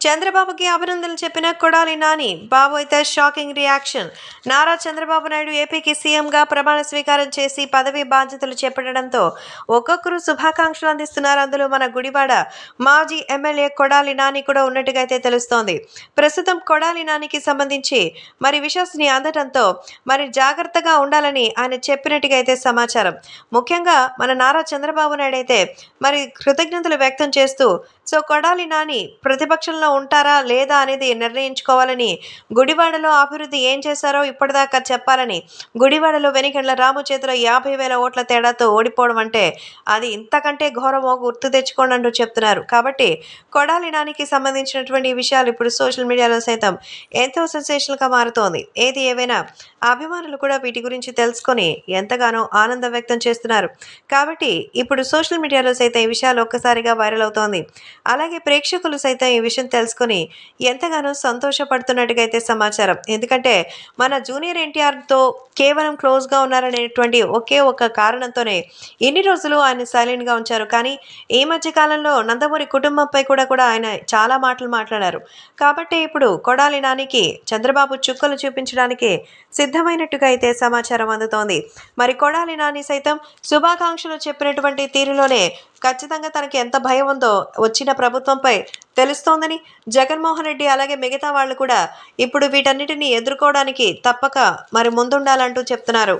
చంద్రబాబుకి అభినందనలు చెప్పిన కొడాలి నాని. బాబు అయితే షాకింగ్ రియాక్షన్. నారా చంద్రబాబు నాయుడు ఏపీకి సీఎంగా ప్రమాణ స్వీకారం చేసి పదవి బాధ్యతలు చేపట్టడంతో ఒక్కొక్కరు శుభాకాంక్షలు అందిస్తున్నారు. అందులో మన గుడివాడ మాజీ ఎమ్మెల్యే కొడాలి నాని కూడా ఉన్నట్టుగా అయితే తెలుస్తోంది. ప్రస్తుతం కొడాలి నానికి సంబంధించి మరి విశ్వసనీయ అందడంతో మరి జాగ్రత్తగా ఉండాలని ఆయన చెప్పినట్టుగా అయితే సమాచారం. ముఖ్యంగా మన నారా చంద్రబాబు నాయుడు అయితే మరి కృతజ్ఞతలు వ్యక్తం చేస్తూ కొడాలి నాని ప్రతిపక్షంలో ఉంటారా లేదా అనేది నిర్ణయించుకోవాలని, గుడివాడలో అభివృద్ధి ఏం చేశారో ఇప్పటిదాకా చెప్పాలని, గుడివాడలో వెనిగండ్ల రాము చేతిలో 50,000 ఓట్ల తేడాతో ఓడిపోవడం అంటే అది ఇంతకంటే ఘోరమో గుర్తు తెచ్చుకోండి అంటూ చెప్తున్నారు. కాబట్టి కొడాలి నానికి సంబంధించినటువంటి ఈ విషయాలు ఇప్పుడు సోషల్ మీడియాలో సైతం ఎంతో సెన్సేషనల్గా మారుతోంది. ఏది ఏవైనా అభిమానులు కూడా వీటి గురించి తెలుసుకొని ఎంతగానో ఆనందం వ్యక్తం చేస్తున్నారు. కాబట్టి ఇప్పుడు సోషల్ మీడియాలో సైతం ఈ విషయాలు ఒక్కసారిగా వైరల్ అవుతోంది. అలాగే ప్రేక్షకులు సైతం ఈ విషయం తెలుసుకొని ఎంతగానో సంతోషపడుతున్నట్టుగా అయితే సమాచారం. ఎందుకంటే మన జూనియర్ ఎన్టీఆర్తో కేవలం క్లోజ్గా ఉన్నారనేటువంటి ఒకే ఒక కారణంతోనే ఇన్ని రోజులు ఆయన సైలెంట్గా ఉంచారు. కానీ ఈ మధ్య కాలంలో నందమూరి కుటుంబంపై కూడా ఆయన చాలా మాటలు మాట్లాడారు. కాబట్టి ఇప్పుడు కొడాలి నానికి చంద్రబాబు చుక్కలు చూపించడానికి సిద్ధమైనట్టుగా అయితే సమాచారం అందుతోంది. మరి కొడాలి నాని సైతం శుభాకాంక్షలు చెప్పినటువంటి తీరులోనే ఖచ్చితంగా తనకి ఎంత భయం ఉందో వచ్చిన ప్రభుత్వంపై తెలుస్తోందని, జగన్మోహన్ రెడ్డి అలాగే మిగతా వాళ్ళు కూడా ఇప్పుడు వీటన్నిటిని ఎదుర్కోవడానికి తప్పక మరి ముందుండాలంటూ చెప్తున్నారు.